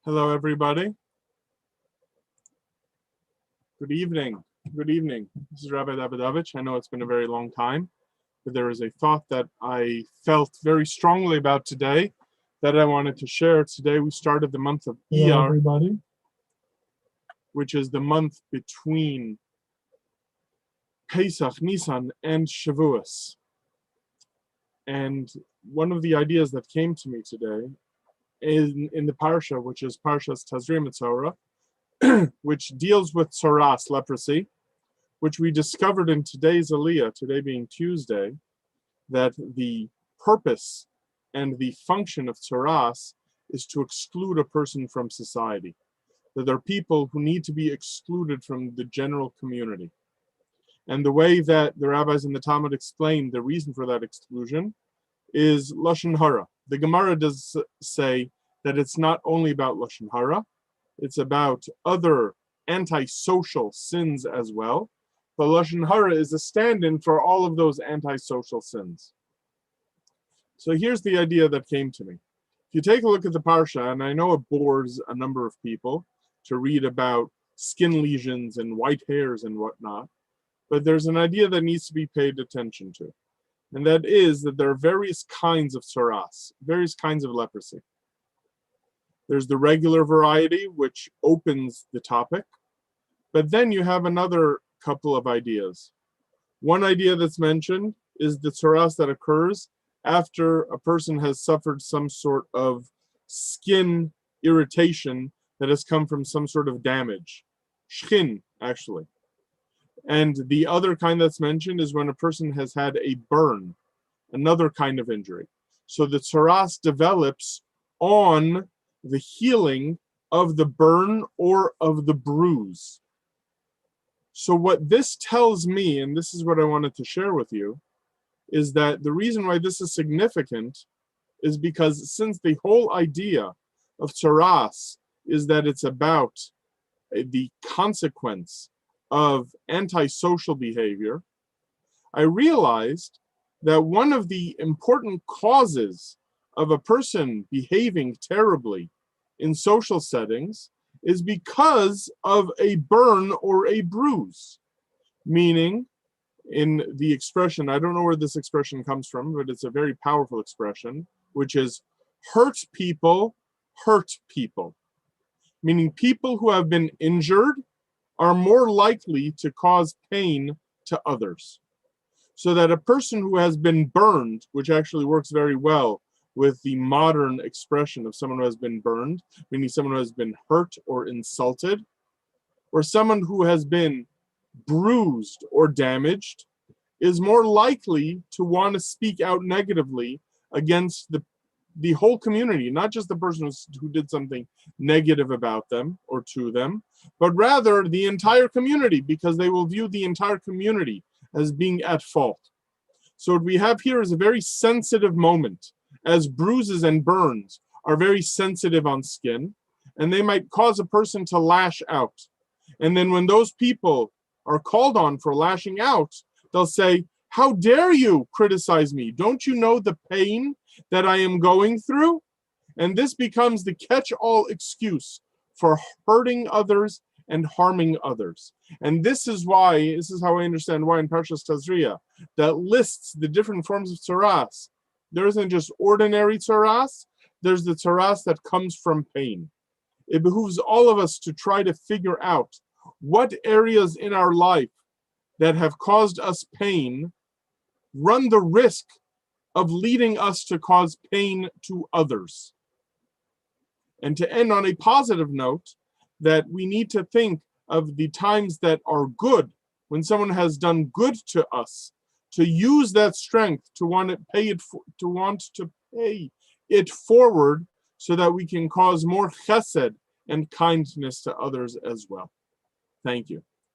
Hello, everybody. Good evening. Good evening. This is Rabbi Davidovich. I know it's been a very long time, but there is a thought that I felt very strongly about today that I wanted to share. Today we started the month of Iyar, everybody, which is the month between Pesach, Nisan, and Shavuos. And one of the ideas that came to me today in the parsha, which is Parshas Tazria Mitzorah, which deals with tsaras, leprosy, which we discovered in today's Aliyah, today being Tuesday, that the purpose and the function of tsaras is to exclude a person from society. That there are people who need to be excluded from the general community. And the way that the rabbis in the Talmud explain the reason for that exclusion is Lashon Hara. The Gemara does say that it's not only about Lashon Hara, it's about other antisocial sins as well. But Lashon Hara is a stand-in for all of those antisocial sins. So here's the idea that came to me. If you take a look at the Parsha, and I know it bores a number of people to read about skin lesions and white hairs and whatnot, but there's an idea that needs to be paid attention to. And that is that there are various kinds of tsaras, various kinds of leprosy. There's the regular variety, which opens the topic. But then you have another couple of ideas. One idea that's mentioned is the tsaras that occurs after a person has suffered some sort of skin irritation that has come from some sort of damage. Shchin, actually. And the other kind that's mentioned is when a person has had a burn, another kind of injury. So the tsaras develops on the healing of the burn or of the bruise. So what this tells me, and this is what I wanted to share with you, is that the reason why this is significant is because since the whole idea of tsaras is that it's about the consequence of antisocial behavior, I realized that one of the important causes of a person behaving terribly in social settings is because of a burn or a bruise. Meaning, in the expression, I don't know where this expression comes from, but it's a very powerful expression, which is hurt people hurt people. Meaning people who have been injured are more likely to cause pain to others. So that a person who has been burned, which actually works very well with the modern expression of someone who has been burned, meaning someone who has been hurt or insulted, or someone who has been bruised or damaged, is more likely to want to speak out negatively against the whole community, not just the person who did something negative about them or to them, but rather the entire community, because they will view the entire community as being at fault. So what we have here is a very sensitive moment, as bruises and burns are very sensitive on skin, and they might cause a person to lash out. And then when those people are called on for lashing out, they'll say, "How dare you criticize me? Don't you know the pain that I am going through?" And this becomes the catch-all excuse for hurting others and harming others. And this is how I understand why in Parshas Tazria, that lists the different forms of tsaras. There isn't just ordinary tsaras, there's the tsaras that comes from pain. It behooves all of us to try to figure out what areas in our life that have caused us pain run the risk of leading us to cause pain to others. And to end on a positive note, that we need to think of the times that are good, when someone has done good to us, to use that strength to want to pay it forward, so that we can cause more chesed and kindness to others as well. Thank you.